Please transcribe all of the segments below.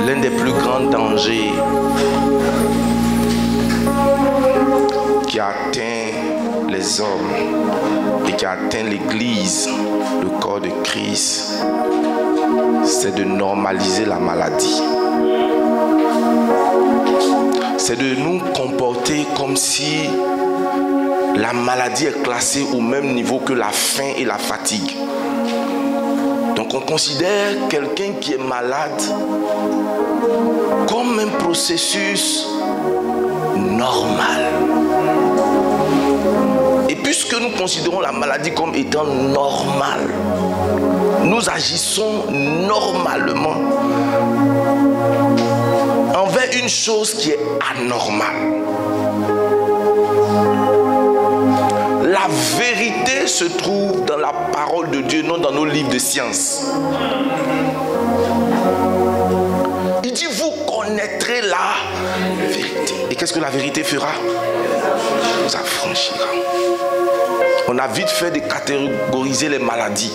l'un des plus grands dangers qui a atteint les hommes et qui a atteint l'Église, le corps de Christ, c'est de normaliser la maladie. C'est de nous comporter comme si la maladie est classée au même niveau que la faim et la fatigue. Donc on considère quelqu'un qui est malade comme un processus normal. Et puisque nous considérons la maladie comme étant normale, nous agissons normalement envers une chose qui est anormale. La vérité se trouve dans la parole de Dieu, non dans nos livres de sciences. Il dit, vous connaîtrez la vérité. Et qu'est-ce que la vérité fera? Elle vous affranchira. On a vite fait de catégoriser les maladies.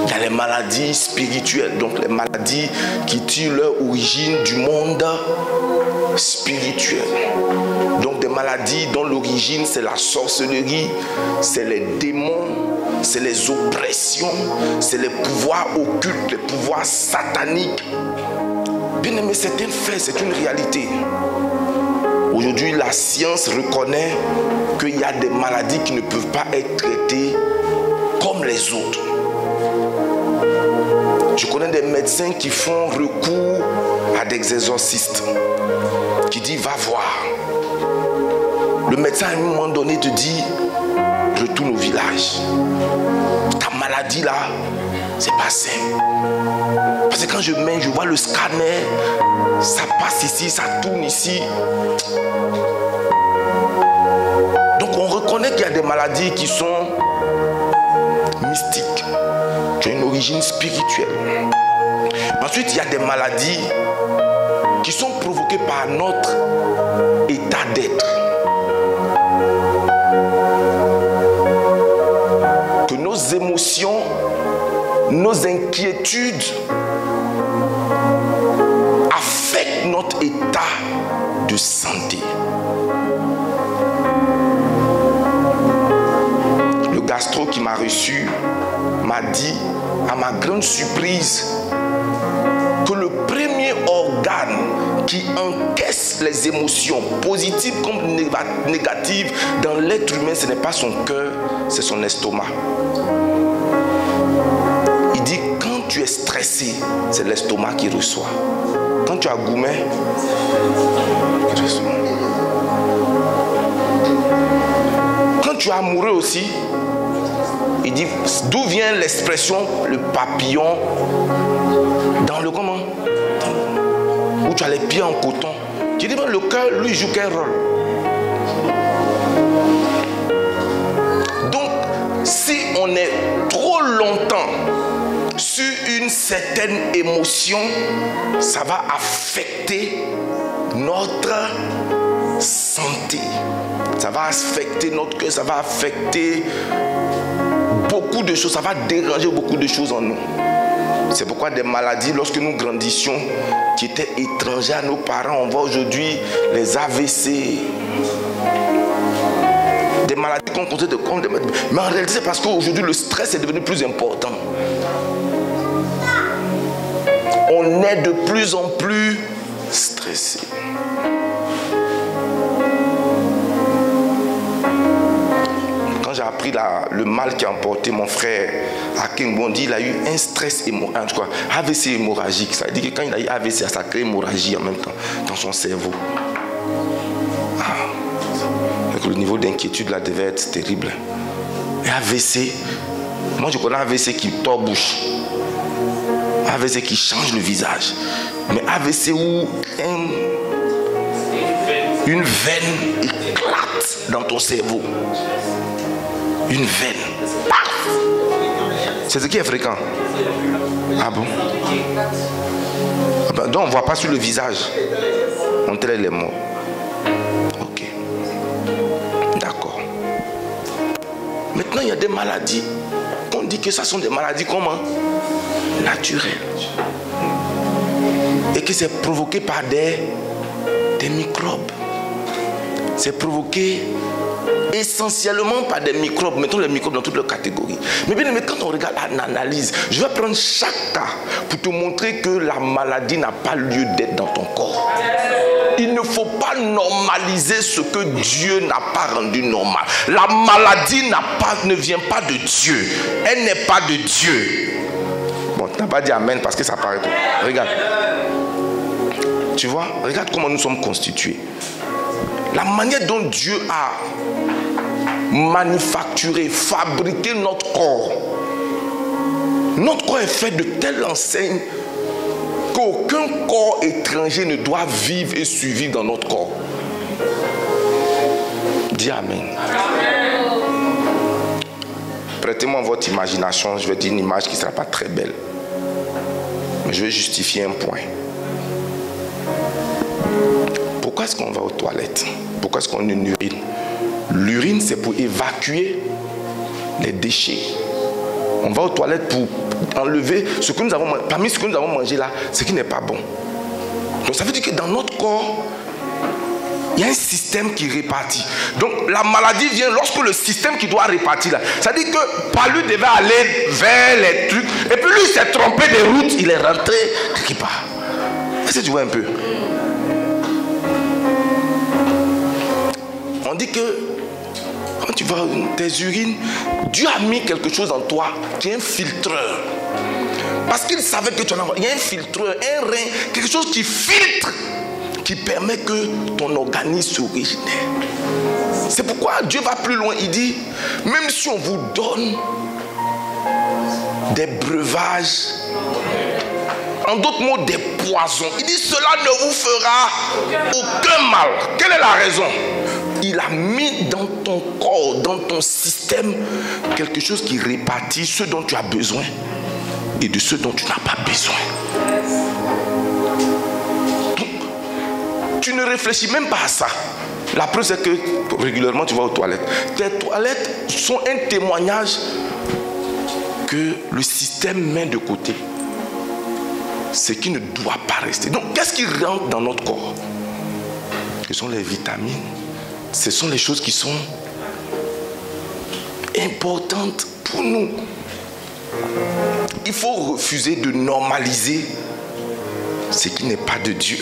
Il y a les maladies spirituelles, donc les maladies qui tirent leur origine du monde spirituel. Donc des maladies dont l'origine c'est la sorcellerie, c'est les démons, c'est les oppressions, c'est les pouvoirs occultes, les pouvoirs sataniques. Bien aimé, c'est un fait, c'est une réalité. Aujourd'hui, la science reconnaît qu'il y a des maladies qui ne peuvent pas être traitées comme les autres. Je connais des médecins qui font recours à des exorcistes, qui disent va voir. Le médecin à un moment donné te dit retourne au village. Ta maladie là, c'est pas simple. Parce que quand je vois le scanner, ça passe ici, ça tourne ici. Donc on reconnaît qu'il y a des maladies qui sont mystiques, qui ont une origine spirituelle. Ensuite, il y a des maladies qui sont provoquées par notre état d'être. Que nos émotions, nos inquiétudes affectent notre état de santé. Le gastro qui m'a reçu m'a dit, à ma grande surprise, que le premier organe qui encaisse les émotions positives comme négatives dans l'être humain, ce n'est pas son cœur, c'est son estomac. Il dit, quand tu es stressé, c'est l'estomac qui reçoit. Quand tu as gourmet, il reçoit. Quand tu es amoureux aussi, il dit, d'où vient l'expression le papillon dans le comment? Où tu as les pieds en coton. Tu dis, le cœur, lui, joue quel rôle? Donc, si on est trop longtemps sur une certaine émotion, ça va affecter notre santé. Ça va affecter notre cœur, ça va affecter beaucoup de choses, ça va déranger beaucoup de choses en nous. C'est pourquoi des maladies, lorsque nous grandissions, qui étaient étrangères à nos parents, on voit aujourd'hui les AVC, des maladies qu'on considère comme des maladies. Mais en réalité, c'est parce qu'aujourd'hui, le stress est devenu plus important. On est de plus en plus stressé. J'ai appris le mal qui a emporté mon frère à Kingbondi, il a eu un stress hémorragique, AVC hémorragique. Ça veut dire que quand il a eu AVC, ça crée hémorragie en même temps dans son cerveau. Le niveau d'inquiétude là devait être terrible. Et AVC, moi je connais AVC qui tord-bouche, AVC qui change le visage, mais AVC où une veine éclate dans ton cerveau. Une veine. C'est ce qui est fréquent. Ah bon? Donc on ne voit pas sur le visage. On traite les mots. Ok. D'accord. Maintenant, il y a des maladies. On dit que ce sont des maladies comment? Naturelles. que c'est provoqué par des microbes. C'est provoqué essentiellement par des microbes. Mettons les microbes dans toutes leurs catégories. Mais bien aimé, quand on regarde l'analyse, je vais prendre chaque cas pour te montrer que la maladie n'a pas lieu d'être dans ton corps. Il ne faut pas normaliser ce que Dieu n'a pas rendu normal. La maladie ne vient pas de Dieu. Elle n'est pas de Dieu. Bon, tu n'as pas dit amen parce que ça paraît tout. Regarde. Tu vois, regarde comment nous sommes constitués. La manière dont Dieu a manufacturé, fabriqué notre corps. Notre corps est fait de telle enseigne qu'aucun corps étranger ne doit vivre et survivre dans notre corps. Dis amen. Prêtez-moi votre imagination. Je vais dire une image qui ne sera pas très belle. Mais je vais justifier un point. Pourquoi est-ce qu'on va aux toilettes? Pourquoi est-ce qu'on urine? L'urine, c'est pour évacuer les déchets. On va aux toilettes pour enlever ce que nous avons mangé. Parmi ce que nous avons mangé là, ce qui n'est pas bon. Donc ça veut dire que dans notre corps, il y a un système qui répartit. Donc la maladie vient lorsque le système qui doit répartir là. Ça veut dire que par lui devait aller vers les trucs. Et puis lui il s'est trompé de route, il est rentré quelque part. Est-ce que tu vois un peu? On dit que quand tu vas dans tes urines, Dieu a mis quelque chose en toi qui est un filtreur. Parce qu'il savait que tu en as. Il y a un filtreur, un rein, quelque chose qui filtre, qui permet que ton organisme se régénère. C'est pourquoi Dieu va plus loin. Il dit, même si on vous donne des breuvages, en d'autres mots, des poisons, il dit, cela ne vous fera aucun mal. Quelle est la raison? Il a mis dans ton corps, dans ton système, quelque chose qui répartit ce dont tu as besoin et de ce dont tu n'as pas besoin. Donc, tu ne réfléchis même pas à ça. La preuve, c'est que régulièrement, tu vas aux toilettes. Tes toilettes sont un témoignage que le système met de côté ce qui ne doit pas rester. Donc, qu'est-ce qui rentre dans notre corps? Ce sont les vitamines. Ce sont les choses qui sont importantes pour nous. Il faut refuser de normaliser ce qui n'est pas de Dieu.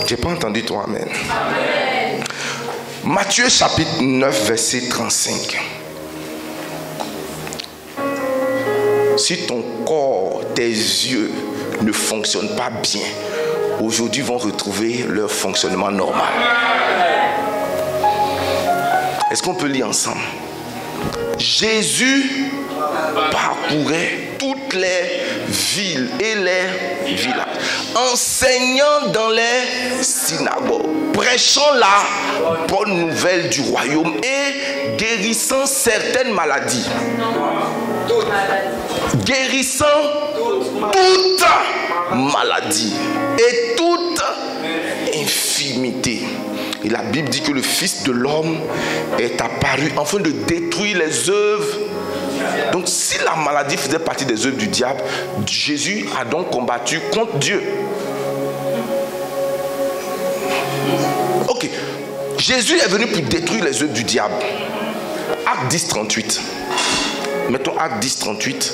Je n'ai pas entendu toi, amen. Amen. Matthieu chapitre 9, verset 35. Si ton corps, tes yeux ne fonctionnent pas bien, aujourd'hui vont retrouver leur fonctionnement normal. Est-ce qu'on peut lire ensemble? Jésus parcourait toutes les villes et les villages, enseignant dans les synagogues, prêchant la bonne nouvelle du royaume et guérissant certaines maladies. Guérissant toute maladie et toute infirmité. Et la Bible dit que le Fils de l'homme est apparu afin de détruire les œuvres. Donc si la maladie faisait partie des œuvres du diable, Jésus a donc combattu contre Dieu. Ok. Jésus est venu pour détruire les œuvres du diable. Acte 10, 38. Mettons Acte 10, 38.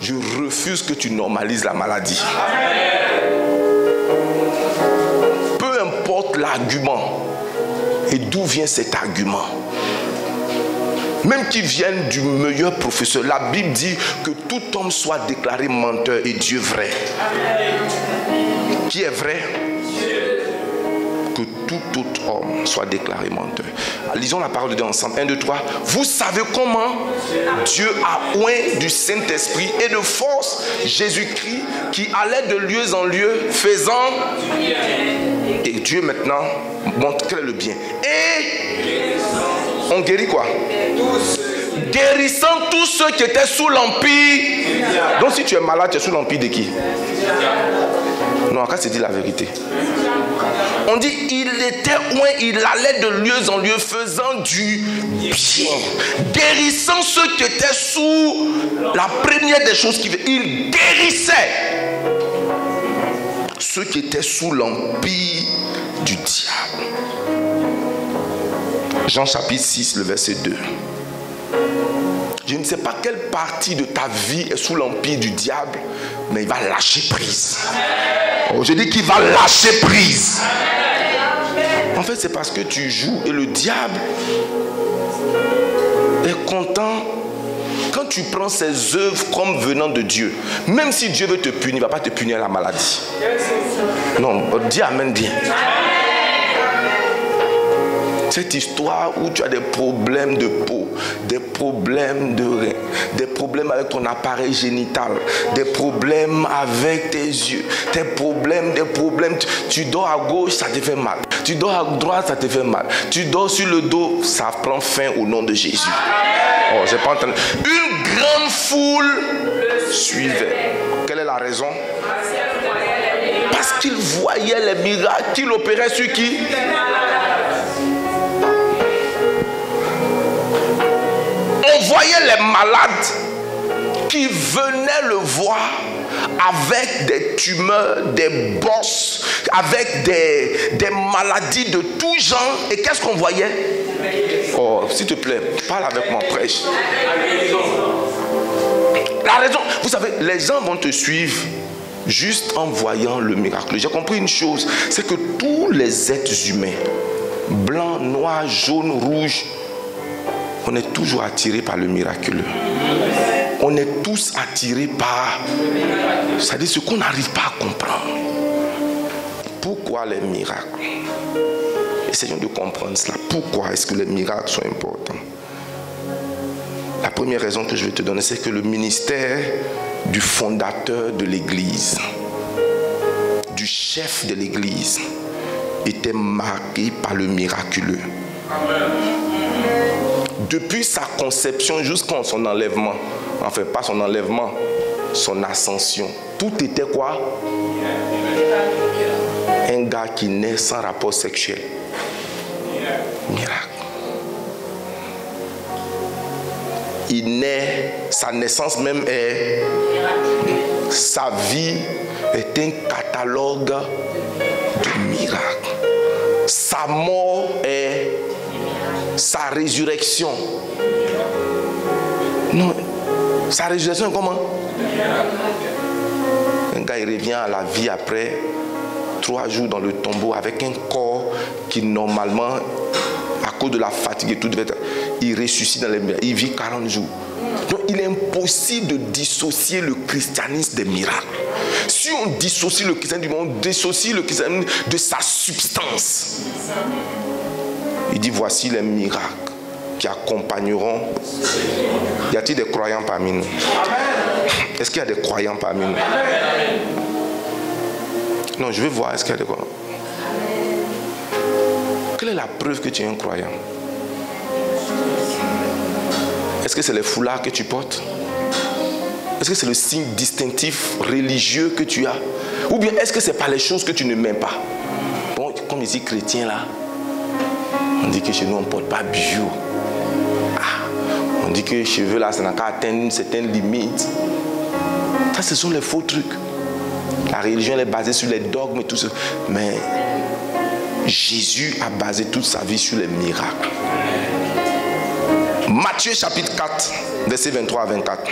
Je refuse que tu normalises la maladie. Peu importe l'argument et d'où vient cet argument. Même qu'il vienne du meilleur professeur, la Bible dit que tout homme soit déclaré menteur et Dieu vrai. Qui est vrai? Que tout autre homme soit déclaré menteur. Lisons la parole de Dieu ensemble. 1, 2, 3. Vous savez comment Dieu a oint du Saint-Esprit et de force Jésus-Christ qui allait de lieu en lieu faisant. Et Dieu maintenant montre quel est le bien. Et on guérit quoi? Guérissant tous ceux qui étaient sous l'empire. Donc si tu es malade, tu es sous l'empire de qui? Non, quand c'est dit la vérité. On dit il était loin, il allait de lieu en lieu faisant du bien, guérissant ceux qui étaient sous la première des choses qu'il faisait. Il guérissait ceux qui étaient sous l'empire du diable. Jean chapitre 6, le verset 2. Je ne sais pas quelle partie de ta vie est sous l'empire du diable, mais il va lâcher prise. Oh, je dis qu'il va lâcher prise. En fait, c'est parce que tu joues et le diable est content quand tu prends ses œuvres comme venant de Dieu. Même si Dieu veut te punir, il ne va pas te punir à la maladie. Non, dis amen bien. Cette histoire où tu as des problèmes de peau, des problèmes de rein, des problèmes avec ton appareil génital, des problèmes avec tes yeux, des problèmes, tu dors à gauche, ça te fait mal. Tu dors à droite, ça te fait mal. Tu dors sur le dos, ça prend fin au nom de Jésus. Oh, j'ai pas entendu. Une grande foule suivait. Quelle est la raison? Parce qu'il voyait les miracles qu'il opérait sur qui? On voyait les malades qui venaient le voir avec des tumeurs, des bosses, avec des maladies de tout genre. Et qu'est-ce qu'on voyait? Oh, s'il te plaît, parle avec moi, prêche. La raison, vous savez, les gens vont te suivre juste en voyant le miracle. J'ai compris une chose, c'est que tous les êtres humains, blancs, noirs, jaunes, rouges, on est toujours attirés par le miraculeux. On est tous attirés par, c'est-à-dire ce qu'on n'arrive pas à comprendre. Pourquoi les miracles? Essayons de comprendre cela. Pourquoi est-ce que les miracles sont importants? La première raison que je vais te donner, c'est que le ministère du fondateur de l'Église, du chef de l'Église, était marqué par le miraculeux. Depuis sa conception jusqu'à son enlèvement, enfin pas son enlèvement, son ascension, tout était quoi? Un gars qui naît sans rapport sexuel. Miracle. Il naît, sa naissance même est, sa vie est un catalogue de miracles. Sa mort est sa résurrection. Non, sa résurrection est comment? Un gars il revient à la vie après 3 jours dans le tombeau avec un corps qui normalement, à cause de la fatigue et tout, il ressuscite dans les miracles. Il vit 40 jours. Donc il est impossible de dissocier le christianisme des miracles. Si on dissocie le christianisme, on dissocie le christianisme de sa substance. Il dit voici les miracles qui accompagneront. Y a-t-il des croyants parmi nous? Est-ce qu'il y a des croyants parmi nous? Non, je veux voir, est-ce qu'il y a des croyants? Quelle est la preuve que tu es un croyant? Est-ce que c'est les foulards que tu portes? Est-ce que c'est le signe distinctif religieux que tu as? Ou bien est-ce que c'est pas les choses que tu ne mets pas? Bon, comme ici chrétien là, on dit que chez nous on ne porte pas bijoux. On dit que les cheveux là, ça n'a qu'à atteindre une certaine limite. Ça, ce sont les faux trucs. La religion elle est basée sur les dogmes et tout ça. Mais Jésus a basé toute sa vie sur les miracles. Matthieu chapitre 4, versets 23 à 24.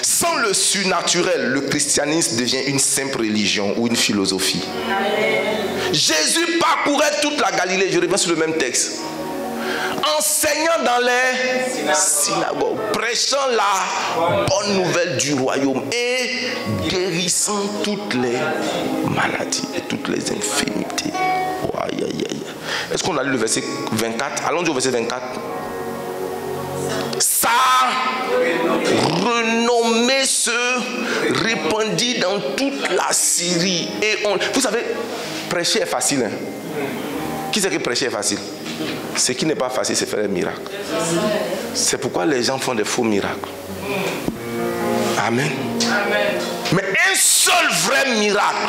Sans le surnaturel, le christianisme devient une simple religion ou une philosophie. Jésus parcourait toute la Galilée, je reviens sur le même texte, enseignant dans les synagogues, prêchant la bonne nouvelle du royaume et guérissant toutes les maladies et toutes les infirmités. Oh, aïe, aïe, aïe. Est-ce qu'on a lu le verset 24? Allons-y au verset 24. Sa renommée se répandit dans toute la Syrie. Et vous savez, prêcher est facile. Hein? Qui c'est qui prêcher est facile? Ce qui n'est pas facile, c'est faire des miracles. C'est pourquoi les gens font des faux miracles. Amen. Mais un seul vrai miracle.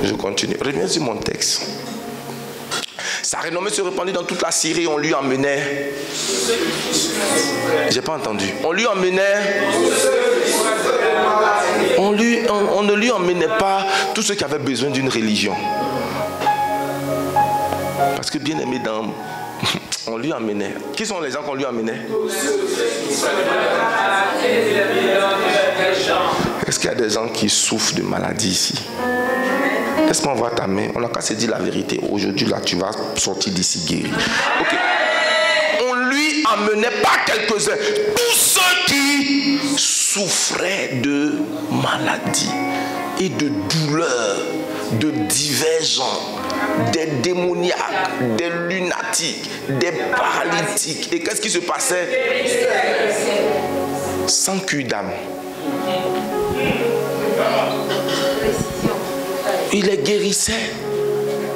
Je continue. Reviens sur mon texte. Sa renommée se répandit dans toute la Syrie. On lui emmenait. J'ai pas entendu. On lui emmenait. On ne lui emmenait pas tous ceux qui avaient besoin d'une religion. Parce que bien aimé dans... On lui emmenait. Qui sont les gens qu'on lui emmenait? Est-ce qu'il y a des gens qui souffrent de maladies ici? Laisse-moi voir ta main. On n'a qu'à se dire la vérité. Aujourd'hui, là, tu vas sortir d'ici guéri. Ok. On lui emmenait pas quelques-uns. Tous ceux qui souffraient de maladies et de douleurs de divers genres, des démoniaques, des lunatiques, des paralytiques. Et qu'est-ce qui se passait? Sans cul d'âme. Il les guérissait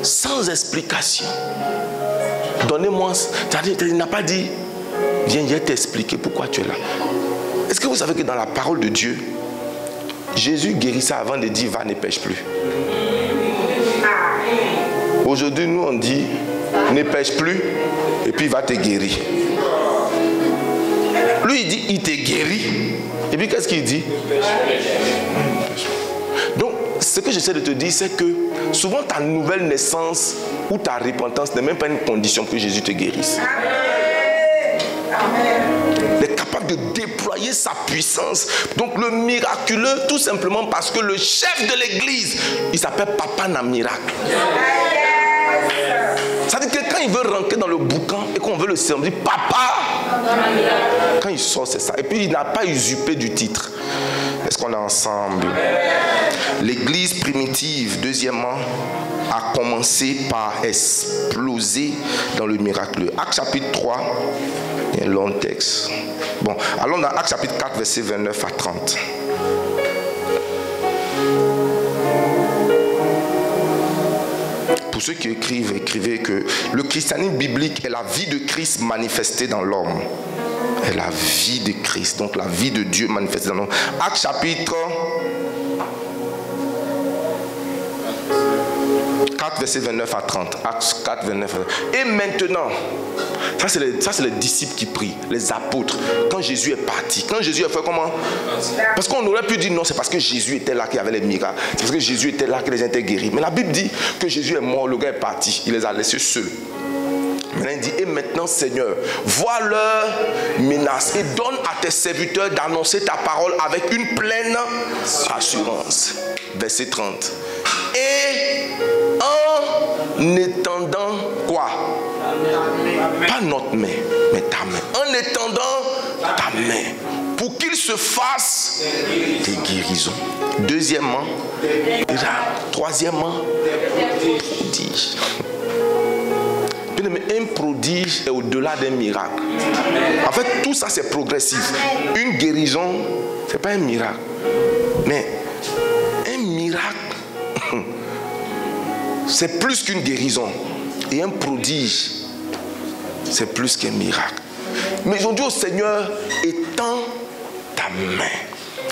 sans explication. Donnez-moi. Il n'a pas dit, viens, je vais t'expliquer pourquoi tu es là. Est-ce que vous savez que dans la parole de Dieu, Jésus guérissait avant de dire, va, ne pêche plus. Aujourd'hui, nous on dit, ne pêche plus, et puis il va te guérir. Lui, il dit, il te guérit. Et puis qu'est-ce qu'il dit? Donc, ce que j'essaie de te dire, c'est que souvent ta nouvelle naissance ou ta repentance n'est même pas une condition pour que Jésus te guérisse. Il est capable de déployer sa puissance. Donc le miraculeux, tout simplement parce que le chef de l'église, il s'appelle Papa na miracle. Ça veut dire que quand il veut rentrer dans le boucan et qu'on veut le servir, Papa, quand il sort, c'est ça. Et puis il n'a pas usurpé du titre. Est-ce qu'on est ensemble? L'église primitive, deuxièmement, a commencé par exploser dans le miraculeux. Actes chapitre 3, il y a un long texte. Bon, allons dans Actes chapitre 4, verset 29 à 30. Pour ceux qui écrivent, écrivez que le christianisme biblique est la vie de Christ manifestée dans l'homme. Est la vie de Christ, donc la vie de Dieu manifestée dans l'homme. Actes chapitre 4, verset 29 à 30. Actes 4, 29 à 30. Et maintenant, ça c'est les disciples qui prient, les apôtres. Quand Jésus est parti, quand Jésus a fait comment? Parce qu'on aurait pu dire non, c'est parce que Jésus était là qu'il y avait les miracles. C'est parce que Jésus était là que les gens étaient guéris. Mais la Bible dit que Jésus est mort, le gars est parti. Il les a laissés seuls. Maintenant il dit, et maintenant Seigneur, vois leur menace et donne à tes serviteurs d'annoncer ta parole avec une pleine assurance. Verset 30. Et en étendant quoi? Pas notre main, mais ta main. En étendant ta main, pour qu'il se fasse des guérisons. Deuxièmement, troisièmement, prodige. Mais un prodige est au-delà d'un miracle. En fait, tout ça c'est progressif. Une guérison, c'est pas un miracle. Mais un miracle, c'est plus qu'une guérison. Et un prodige, c'est plus qu'un miracle. Mais aujourd'hui, au Seigneur, étends ta main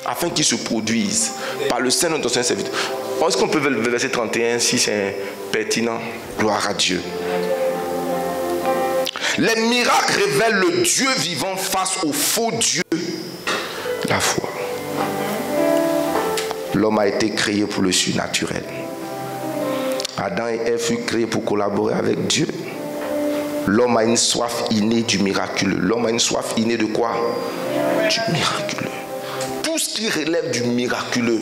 afin qu'il se produise par le sein de ton Saint serviteur. Est-ce qu'on peut le verset 31 si c'est pertinent? Gloire à Dieu. Les miracles révèlent le Dieu vivant face au faux Dieu. La foi. L'homme a été créé pour le surnaturel. Adam et Ève furent créés pour collaborer avec Dieu. L'homme a une soif innée du miraculeux. L'homme a une soif innée de quoi? Du miraculeux. Tout ce qui relève du miraculeux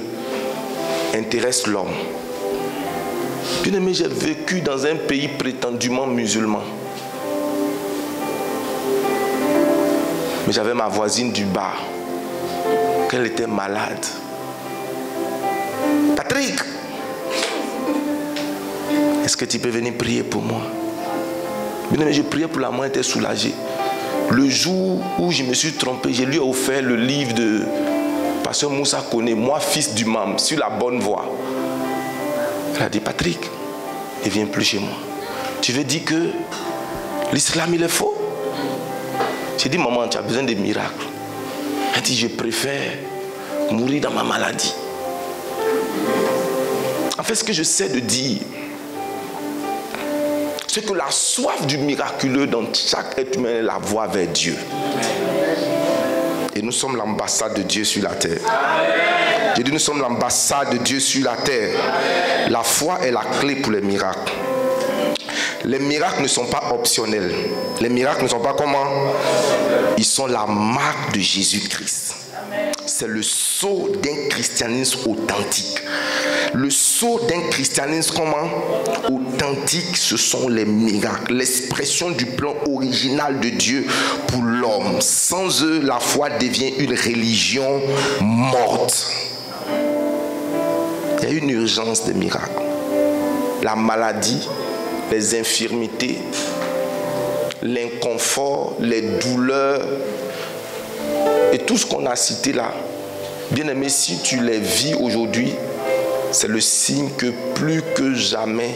intéresse l'homme. Bien aimé, j'ai vécu dans un pays prétendument musulman. Mais j'avais ma voisine du bas. Qu'elle était malade. Patrick, est-ce que tu peux venir prier pour moi? Bien aimé, je priais pour la main, elle était soulagée. Le jour où je me suis trompé, je lui ai offert le livre de Pasteur Moussa Kone, moi fils du Mam, sur la bonne voie. Elle a dit, Patrick, et viens plus chez moi. Tu veux dire que l'islam il est faux? J'ai dit, maman, tu as besoin de miracles. Elle dit, je préfère mourir dans ma maladie. En fait, ce que j'essaie de dire, c'est que la soif du miraculeux dans chaque être humain est la voie vers Dieu. Et nous sommes l'ambassade de Dieu sur la terre. J'ai dit, nous sommes l'ambassade de Dieu sur la terre. La foi est la clé pour les miracles. Les miracles ne sont pas optionnels. Les miracles ne sont pas comment? Ils sont la marque de Jésus-Christ. C'est le sceau d'un christianisme authentique. Le sceau d'un christianisme comment? Authentique, ce sont les miracles. L'expression du plan original de Dieu pour l'homme. Sans eux, la foi devient une religion morte. Il y a une urgence de miracles. La maladie, les infirmités, l'inconfort, les douleurs et tout ce qu'on a cité là. Bien aimé, si tu les vis aujourd'hui, c'est le signe que plus que jamais,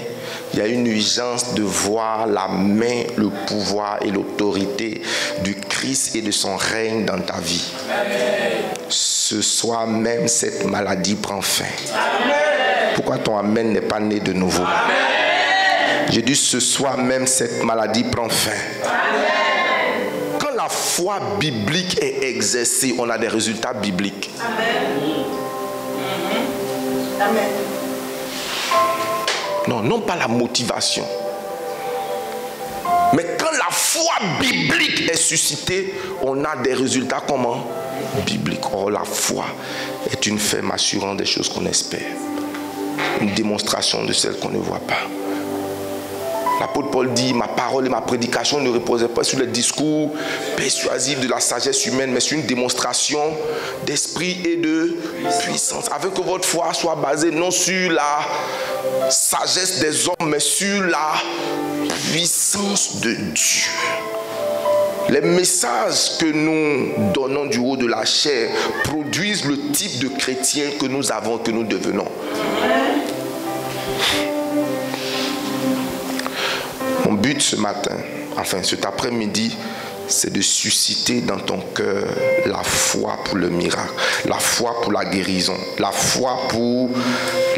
il y a une urgence de voir la main, le pouvoir et l'autorité du Christ et de son règne dans ta vie. Ce soir même, cette maladie prend fin. Pourquoi ton amen n'est pas né de nouveau? J'ai dit, ce soir même, cette maladie prend fin. Quand la foi biblique est exercée, on a des résultats bibliques. Amen. Non, non pas la motivation. Mais quand la foi biblique est suscitée, on a des résultats comment? Bibliques. Or, la foi est une ferme assurance des choses qu'on espère. Une démonstration de celles qu'on ne voit pas. L'apôtre Paul dit, ma parole et ma prédication ne reposaient pas sur les discours persuasifs de la sagesse humaine, mais sur une démonstration d'esprit et de puissance. Afin que votre foi soit basée non sur la sagesse des hommes, mais sur la puissance de Dieu. Les messages que nous donnons du haut de la chair produisent le type de chrétien que nous avons, que nous devenons. Mon but ce matin, enfin cet après-midi, c'est de susciter dans ton cœur la foi pour le miracle, la foi pour la guérison, la foi pour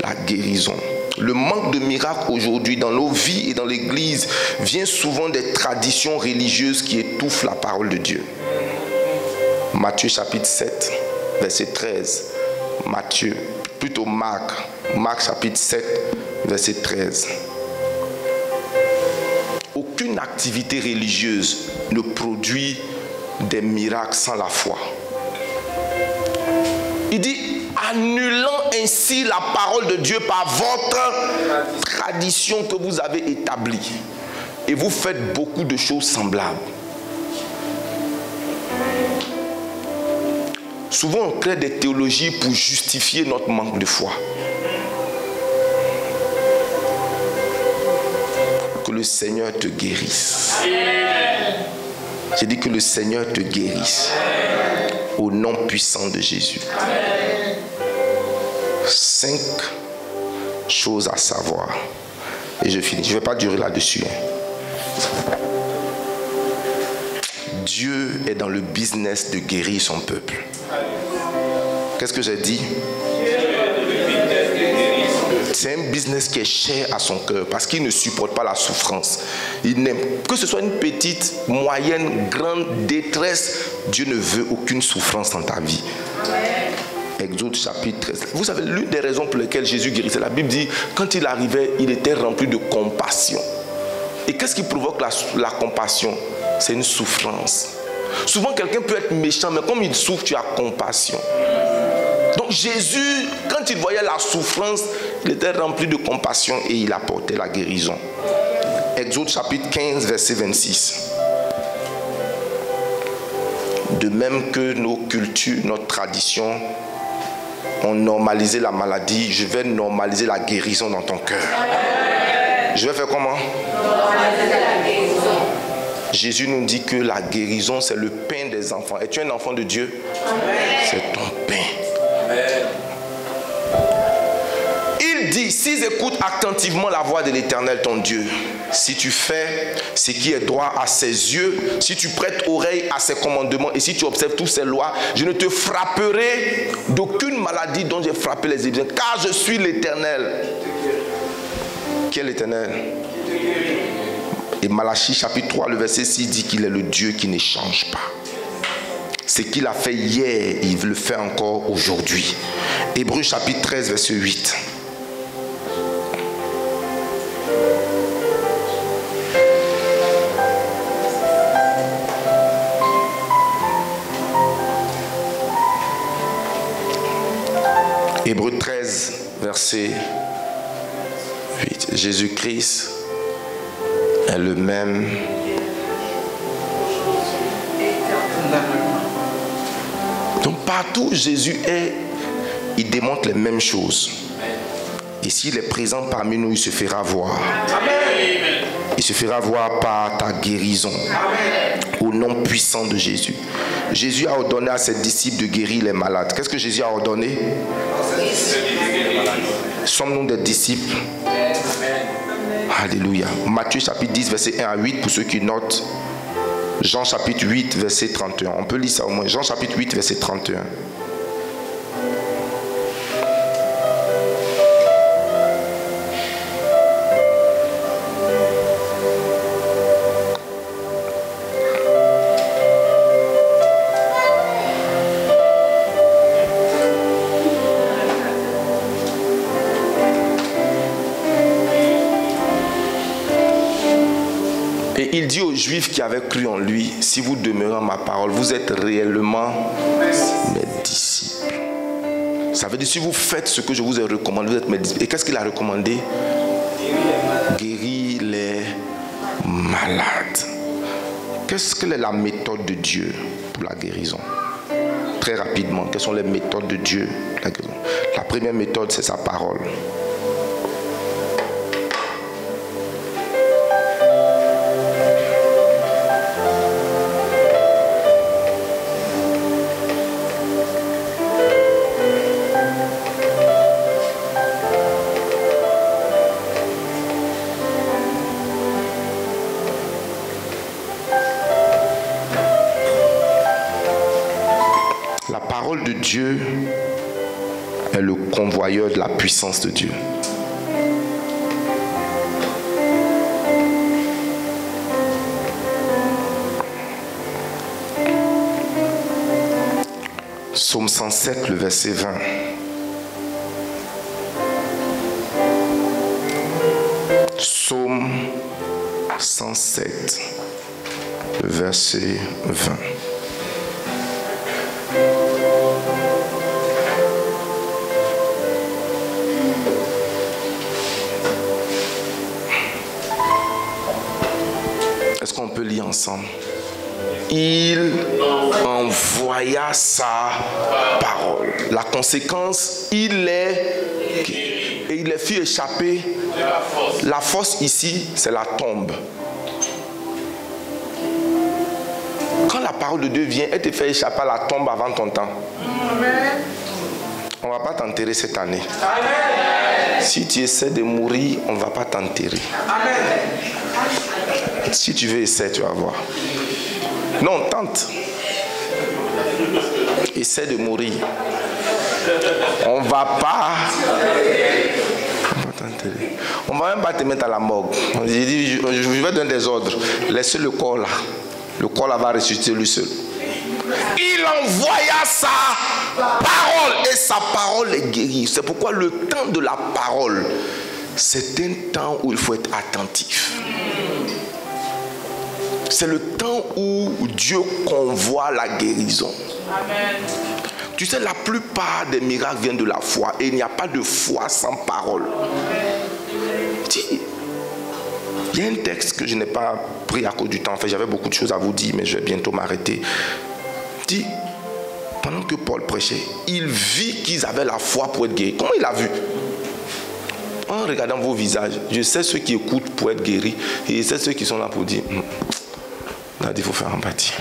la guérison. Le manque de miracles aujourd'hui dans nos vies et dans l'église vient souvent des traditions religieuses qui étouffent la parole de Dieu. Matthieu chapitre 7, verset 13. Marc chapitre 7, verset 13. Aucune activité religieuse ne produit des miracles sans la foi. Il dit, annulant ainsi la parole de Dieu par votre tradition que vous avez établie. Et vous faites beaucoup de choses semblables. Souvent, on crée des théologies pour justifier notre manque de foi. Que le Seigneur te guérisse. J'ai dit que le Seigneur te guérisse. Au nom puissant de Jésus. 5 choses à savoir. Et je finis. Je ne vais pas durer là-dessus. Dieu est dans le business de guérir son peuple. Qu'est-ce que j'ai dit? C'est un business qui est cher à son cœur parce qu'il ne supporte pas la souffrance. Il n'aime que ce soit une petite, moyenne, grande détresse. Dieu ne veut aucune souffrance dans ta vie. Exode chapitre 13. Vous savez, l'une des raisons pour lesquelles Jésus guérissait, la Bible dit, quand il arrivait, il était rempli de compassion. Et qu'est-ce qui provoque la compassion? C'est une souffrance. Souvent, quelqu'un peut être méchant, mais comme il souffre, tu as compassion. Donc Jésus, quand il voyait la souffrance, il était rempli de compassion et il apportait la guérison. Exode chapitre 15, verset 26. De même que nos cultures, notre tradition ont normalisé la maladie, je vais normaliser la guérison dans ton cœur. Je vais faire comment? Normaliser la guérison. Jésus nous dit que la guérison, c'est le pain des enfants. Es-tu un enfant de Dieu? Amen. C'est ton pain. Amen. Il dit, s'ils écoutent attentivement la voix de l'Éternel ton Dieu, si tu fais ce qui est droit à ses yeux, si tu prêtes oreille à ses commandements et si tu observes toutes ses lois, je ne te frapperai d'aucune maladie dont j'ai frappé les Égyptiens, car je suis l'Éternel. Qui est l'Éternel? Et Malachie chapitre 3, le verset 6 dit qu'il est le Dieu qui ne change pas. Ce qu'il a fait hier, il le fait encore aujourd'hui. Hébreux chapitre 13, verset 8. Hébreux 13, verset 8. Jésus-Christ est le même. Donc partout où Jésus est, il démontre les mêmes choses. Et s'il est présent parmi nous, il se fera voir. Il se fera voir par ta guérison. Au nom puissant de Jésus. Jésus a ordonné à ses disciples de guérir les malades. Qu'est-ce que Jésus a ordonné? Sommes-nous des disciples? Alléluia. Matthieu chapitre 10, verset 1 à 8 pour ceux qui notent. Jean chapitre 8, verset 31. On peut lire ça au moins. Jean chapitre 8, verset 31. Il dit aux Juifs qui avaient cru en lui, si vous demeurez en ma parole, vous êtes réellement mes disciples. Ça veut dire, si vous faites ce que je vous ai recommandé, vous êtes mes disciples. Et qu'est-ce qu'il a recommandé? Guérir les malades. Quelle est la méthode de Dieu pour la guérison? Très rapidement, quelles sont les méthodes de Dieu pour la guérison? La première méthode, c'est sa parole. La parole de Dieu est le convoyeur de la puissance de Dieu. Psaume 107, le verset 20. Psaume 107, le verset 20. Est-ce qu'on peut lire ensemble? Il envoya sa parole. La conséquence, il les guérit. Et il les fit échapper. La force ici, c'est la tombe. Quand la parole de Dieu vient, elle te fait échapper à la tombe avant ton temps. On ne va pas t'enterrer cette année. Si tu essaies de mourir, on ne va pas t'enterrer. Si tu veux essayer, tu vas voir. Non, tente. Essaie de mourir. On ne va pas t'enterrer. On ne va même pas te mettre à la morgue. J'ai dit, je vais donner des ordres. Laissez le corps là. Le corps là va ressusciter lui seul. Il envoya sa parole et sa parole est guérie. C'est pourquoi le temps de la parole, c'est un temps où il faut être attentif. C'est le temps où Dieu convoie la guérison. Amen. Tu sais, la plupart des miracles viennent de la foi et il n'y a pas de foi sans parole. Il y a un texte que je n'ai pas pris à cause du temps. En fait, j'avais beaucoup de choses à vous dire, mais je vais bientôt m'arrêter. Dit, pendant que Paul prêchait, il vit qu'ils avaient la foi pour être guéris. Comment il a vu? En regardant vos visages, je sais ceux qui écoutent pour être guéris et je sais ceux qui sont là pour dire il faut faire empathie.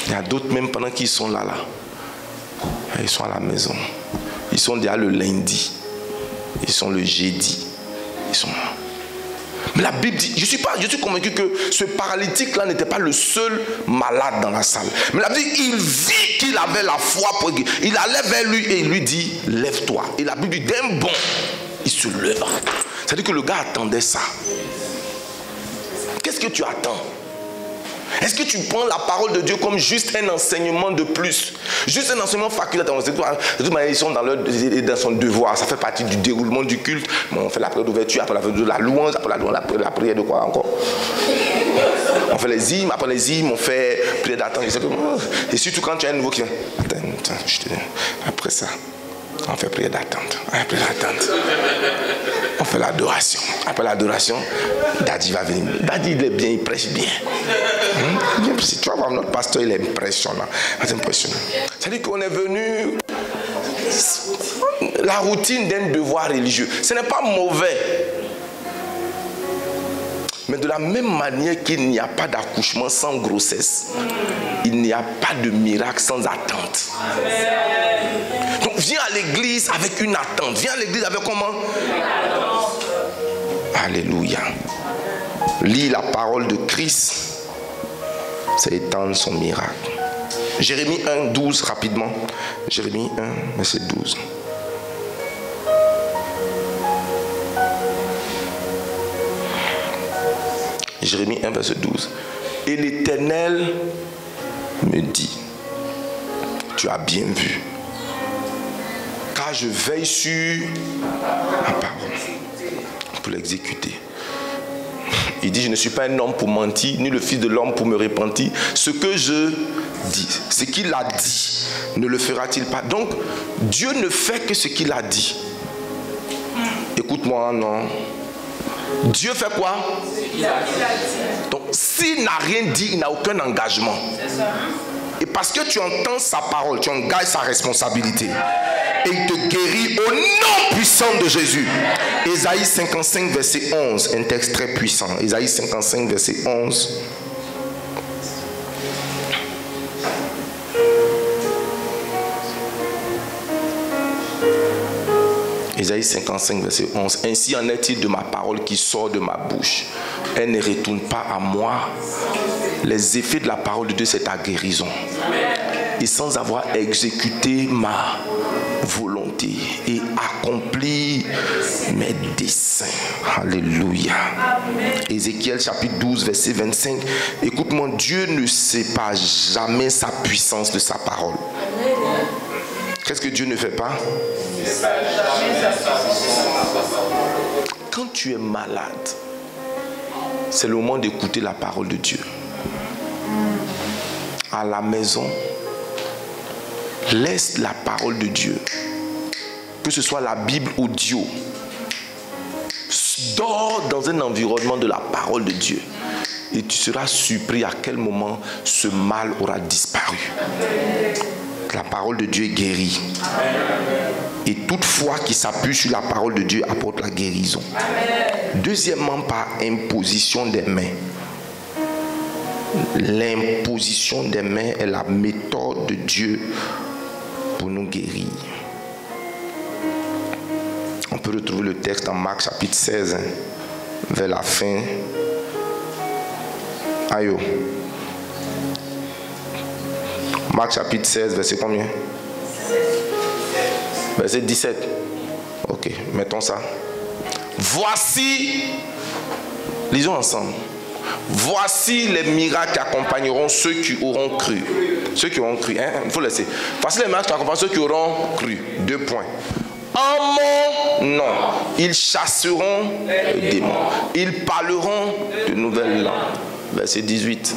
Il y a d'autres même pendant qu'ils sont là, ils sont à la maison. Ils sont déjà le lundi. Ils sont le jeudi. Ils sont là. Mais la Bible dit, je suis convaincu que ce paralytique-là n'était pas le seul malade dans la salle. Mais la Bible dit, il vit qu'il avait la foi pour guérir. Il allait vers lui et il lui dit, lève-toi. Et la Bible dit, d'un bond, il se leva. C'est-à-dire que le gars attendait ça. Qu'est-ce que tu attends? Est-ce que tu prends la parole de Dieu comme juste un enseignement de plus? Juste un enseignement facultatif. De toute manière, ils sont dans son devoir. Ça fait partie du déroulement du culte. Bon, on fait la prière d'ouverture, après la prière de la louange, après la prière de quoi encore? On fait les hymnes, après les hymnes, on fait prière d'attente. Et surtout quand tu as un nouveau qui vient. Attends, je te dis. Après ça, on fait prière d'attente. Après l'attente, on fait l'adoration. Après l'adoration, Daddy va venir. Daddy, il est bien, il prêche bien. Tu vas voir, notre pasteur, il est impressionnant. C'est impressionnant. C'est-à-dire qu'on est venu... La routine d'un devoir religieux. Ce n'est pas mauvais. Mais de la même manière qu'il n'y a pas d'accouchement sans grossesse, il n'y a pas de miracle sans attente. Donc viens à l'église avec une attente. Viens à l'église avec comment? Alléluia. Lis la parole de Christ. C'est étendre son miracle. Jérémie 1, 12, rapidement. Jérémie 1, verset 12. Jérémie 1, verset 12. Et l'Éternel me dit, tu as bien vu, car je veille sur ma parole pour l'exécuter. Il dit, je ne suis pas un homme pour mentir, ni le fils de l'homme pour me repentir. Ce que je dis, ce qu'il a dit, ne le fera-t-il pas? Donc, Dieu ne fait que ce qu'il a dit. Écoute-moi, non. Dieu fait quoi? Donc, s'il n'a rien dit, il n'a aucun engagement. Et parce que tu entends sa parole, tu engages sa responsabilité. Et il te guérit au nom puissant de Jésus. Ésaïe 55, verset 11. Un texte très puissant. Ésaïe 55, verset 11. Ésaïe 55, verset 11. Ainsi en est-il de ma parole qui sort de ma bouche. Elle ne retourne pas à moi. Les effets de la parole de Dieu, c'est ta guérison. Et sans avoir exécuté ma volonté et accompli mes desseins. Alléluia. Ézéchiel chapitre 12, verset 25. Écoute-moi, Dieu ne sépare jamais sa puissance de sa parole. Qu'est-ce que Dieu ne fait pas? Quand tu es malade, c'est le moment d'écouter la parole de Dieu. À la maison, laisse la parole de Dieu, que ce soit la Bible audio, dors dans un environnement de la parole de Dieu et tu seras surpris à quel moment ce mal aura disparu. La parole de Dieu guérit. Et toute foi qui s'appuie sur la parole de Dieu apporte la guérison. Deuxièmement, par imposition des mains. L'imposition des mains est la méthode de Dieu pour nous guérir. On peut retrouver le texte en Marc chapitre 16, vers la fin. Aïe. Marc chapitre 16, verset combien? Verset 17. Ok, mettons ça. Voici, lisons ensemble. Voici les miracles qui accompagneront ceux qui auront cru. Ceux qui auront cru, il faut laisser. Voici les miracles qui accompagneront ceux qui auront cru. 2 points. En mon nom, ils chasseront les démons. Ils parleront de nouvelles langues. Verset 18.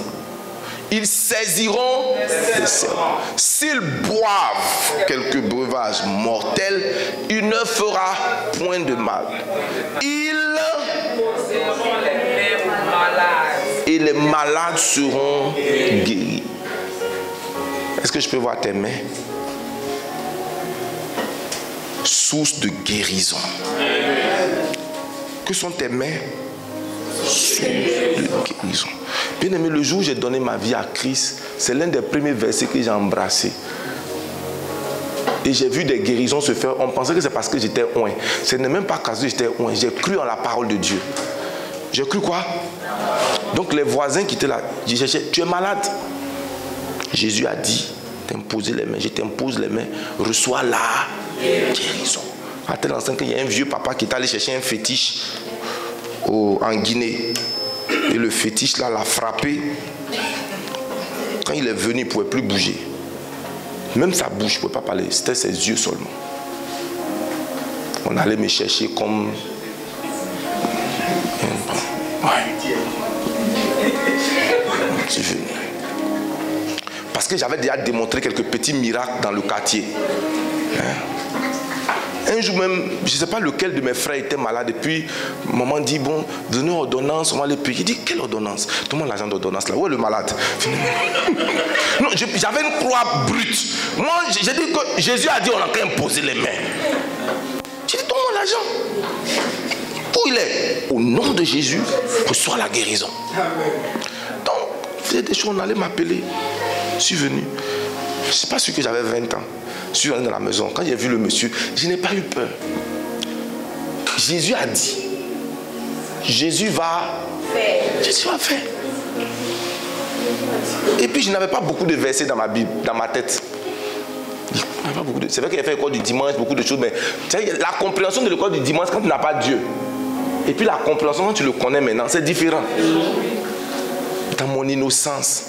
Ils saisiront les serpents. S'ils boivent quelques breuvages mortels, il ne fera point de mal. Et les malades seront guéris. Est-ce que je peux voir tes mains? Source de guérison. Que sont tes mains? Source de guérison. Bien aimé, le jour où j'ai donné ma vie à Christ, c'est l'un des premiers versets que j'ai embrassé. Et j'ai vu des guérisons se faire. On pensait que c'est parce que j'étais oint. Ce n'est même pas parce que j'étais oint. J'ai cru en la parole de Dieu. J'ai cru quoi? Donc les voisins qui étaient là, ils cherchaient, tu es malade. Jésus a dit, t'imposer les mains, je t'impose les mains, reçois la guérison. À tel instant qu'il y a un vieux papa qui est allé chercher un fétiche en Guinée. Et le fétiche là l'a frappé. Quand il est venu, il ne pouvait plus bouger. Même sa bouche ne pouvait pas parler, c'était ses yeux seulement. On allait me chercher comme... Ouais. Je suis venu. Parce que j'avais déjà démontré quelques petits miracles dans le quartier. Un jour même, je ne sais pas lequel de mes frères était malade. Et puis, maman dit, bon, donnez une ordonnance, on va les payer. Il dit, quelle ordonnance? Donne-moi l'argent d'ordonnance là. Où est le malade? Non, j'avais une croix brute. Moi, j'ai dit que Jésus a dit, on a qu'à imposer les mains. J'ai dit, donne-moi l'argent. Où il est? Au nom de Jésus, reçois la guérison. Donc, faisait des choses, on allait m'appeler. Je suis venu. Je ne sais pas sûr que j'avais 20 ans. Je suis allé dans la maison. Quand j'ai vu le monsieur, je n'ai pas eu peur. Jésus a dit. Jésus va faire. Jésus va faire. Et puis je n'avais pas beaucoup de versets dans ma Bible, dans ma tête. C'est vrai qu'il a fait l'école du dimanche, beaucoup de choses, mais la compréhension de l'école du dimanche quand tu n'as pas Dieu. Et puis la compréhension quand tu le connais maintenant, c'est différent. Dans mon innocence.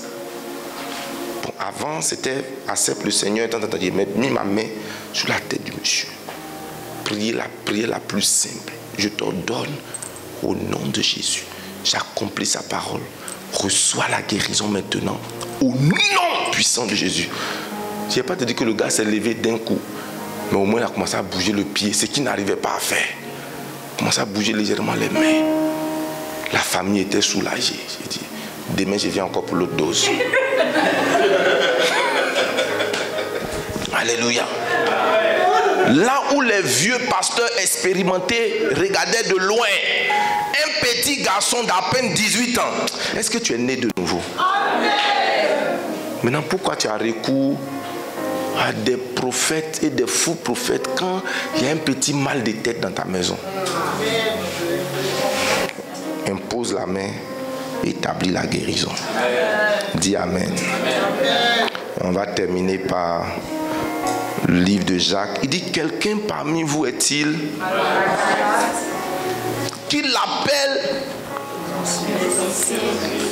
Bon, avant, c'était accepte le Seigneur, j'ai mis ma main sur la tête du monsieur. Priez la prière la plus simple. Je t'ordonne au nom de Jésus. J'accomplis sa parole. Reçois la guérison maintenant. Au nom puissant de Jésus. Je n'ai pas te dit que le gars s'est levé d'un coup. Mais au moins il a commencé à bouger le pied. Ce qu'il n'arrivait pas à faire. Il a commencé à bouger légèrement les mains. La famille était soulagée. J'ai dit, demain je viens encore pour l'autre dose. Alléluia. Là où les vieux pasteurs expérimentés regardaient de loin un petit garçon d'à peine 18 ans. Est-ce que tu es né de nouveau? Amen. Maintenant, pourquoi tu as recours à des prophètes et des faux prophètes quand il y a un petit mal de tête dans ta maison? Impose la main, établis la guérison. Dis Amen. On va terminer par le livre de Jacques. Il dit, quelqu'un parmi vous est-il qui l'appelle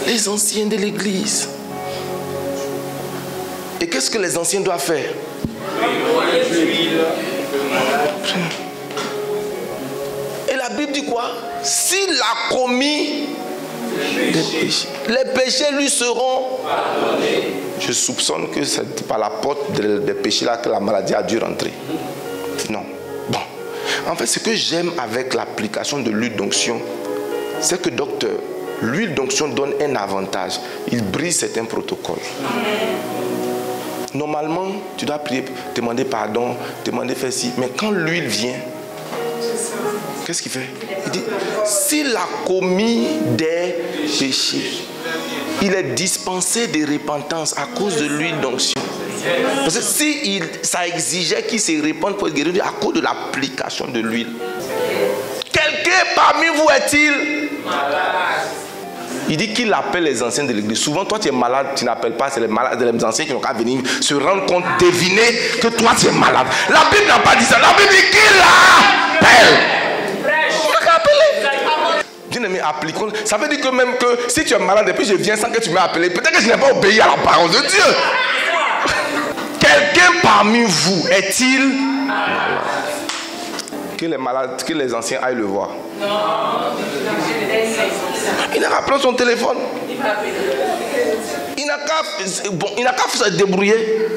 les anciens de l'église? Et qu'est-ce que les anciens doivent faire? Et la Bible dit quoi? S'il a commis des péchés, les péchés lui seront pardonnés. Je soupçonne que c'est par la porte des péchés là que la maladie a dû rentrer. Non. Bon. En fait, ce que j'aime avec l'application de l'huile d'onction, c'est que docteur, l'huile d'onction donne un avantage. Il brise certains protocoles. Normalement, tu dois prier, demander pardon, demander faire ci. Mais quand l'huile vient, qu'est-ce qu'il fait? Il dit, s'il a commis des péchés, il est dispensé de repentance à cause de l'huile d'onction. Parce que si ça exigeait qu'il se répande pour être guéri à cause de l'application de l'huile. Quelqu'un parmi vous est-il malade? Il dit qu'il appelle les anciens de l'église. Souvent, toi, tu es malade, tu n'appelles pas, c'est les malades, les anciens qui n'ont qu'à venir se rendre compte, deviner que toi, tu es malade. La Bible n'a pas dit ça. La Bible dit qu'il l'appelle. Bien-aimé, appliquons. Ça veut dire que même que si tu es malade et puis je viens sans que tu m'aies appelé, peut-être que je n'ai pas obéi à la parole de Dieu. Quelqu'un parmi vous est-il malade? Que les malades, que les anciens aillent le voir. Non. Il n'a qu'à prendre son téléphone. Il n'a qu'à se débrouiller.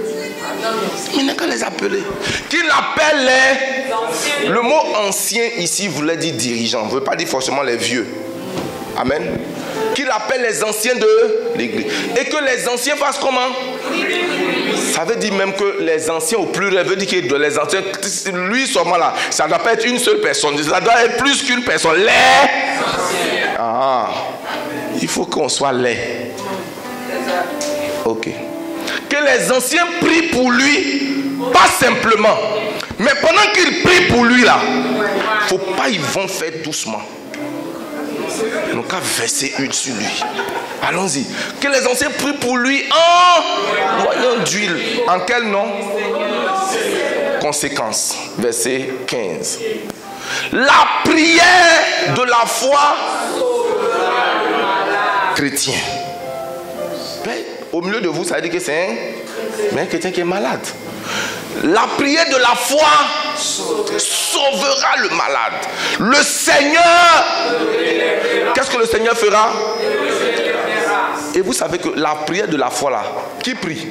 Il n'a qu'à les appeler. Qu'il appelle les... Le mot ancien ici voulait dire dirigeant. Ne veut pas dire forcément les vieux. Amen. Qu'il appelle les anciens de l'église. Et que les anciens fassent comment? Ça veut dire même que les anciens au pluriel veut dire que les anciens, lui seulement là, ça ne doit pas être une seule personne. Ça doit être plus qu'une personne. Les anciens. Ah, il faut qu'on soit les. Ok. Que les anciens prient pour lui Pas simplement. Mais pendant qu'il prie pour lui là, faut pas ils vont faire doucement. Donc à verser huile sur lui. Allons-y. Que les anciens prient pour lui en noyant d'huile. En quel nom? Conséquence. Verset 15. La prière de la foi chrétien. Au milieu de vous, ça veut dire que c'est un chrétien qui est malade. La prière de la foi sauvera le malade. Le Seigneur, qu'est-ce que le Seigneur fera? Et vous savez que la prière de la foi là, qui prie?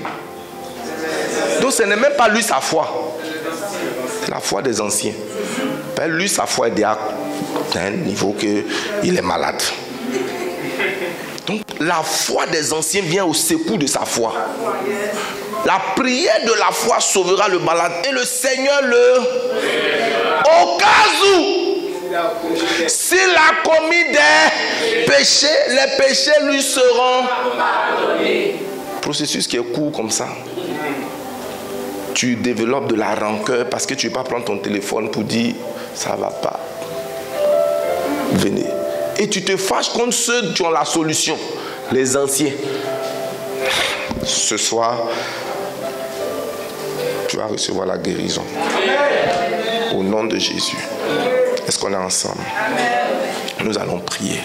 Donc ce n'est même pas lui sa foi. C'est la foi des anciens. Lui sa foi est déjà à un niveau qu'il est malade. Donc la foi des anciens vient au secours de sa foi. La prière de la foi sauvera le malade. Et le Seigneur au cas où, s'il a commis des péchés, les péchés lui seront pardonnés. Processus qui est court comme ça. Tu développes de la rancœur parce que tu ne veux pas prendre ton téléphone pour dire ça ne va pas. Venez. Et tu te fâches contre ceux qui ont la solution, les anciens. Ce soir, tu vas recevoir la guérison. Au nom de Jésus. Est-ce qu'on est ensemble? Nous allons prier.